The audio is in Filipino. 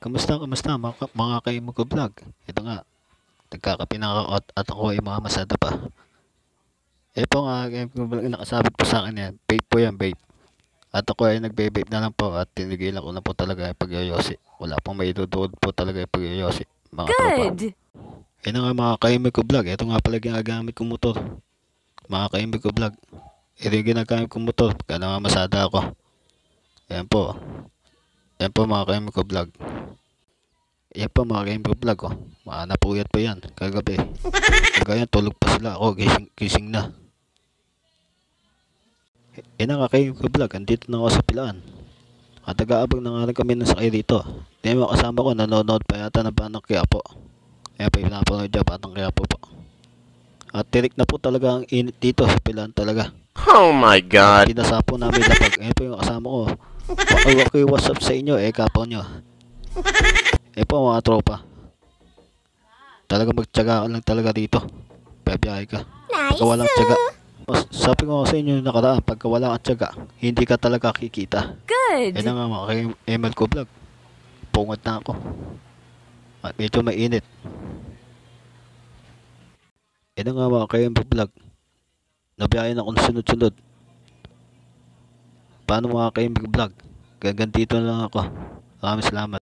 Kamusta mga kaimo ko vlog? Ito nga, nagkakape na ako at ako ay mga masada pa. Po nga, nakasabit po sa akin yan. Vape po yan, vape. At ako ay nagbe-vape na lang po at tinigilan ko na po talaga yung pagyoyosi. Wala pong may idudod po talaga yung pagyoyosi, mga tropa. Good! Ito nga mga kaimo ko vlog. Ito nga pala ginagamit kong motor. Mga kaimo ko vlog. Ito yung ginagamit kong motor. Kaya nga masada ako. Yan po. Yan po mga kaimo ko vlog. Yan pa mga game vlog ko. Napuyat pa yan kagabi. Kaya tulog pa sila ako. Gising na. Yan ang game vlog. Andito na ako sa pilaan. At nag-aabang na nga rin kami ng sakay dito. Hindi mo kasama ko. Nanonood pa yata ng Batang Quiapo. Ayan pa yung pinapanood dyan. Batang Quiapo po. At tirik na po talaga ang init dito sa pilaan talaga. Oh my God! Kinasapo namin lapag. Ayan po yung kasama ko. Okay, what's up sa inyo? Kapaw nyo. Po mga tropa. Talaga magtiyaga ka lang talaga dito. Pabiyahe ka. Pagka walang tiyaga. Sabi ko sa inyo nakaraan, pagka wala kang tiyaga, hindi ka talaga kikita. Good! Yan nga mga kay ML ko vlog. Pungod na ako. At medyo mainit. Yan nga mga kay ML vlog. Nabiyahe na akong sunod-sunod. Paano mga kay ML vlog? Gaganti dito lang ako. Maraming salamat.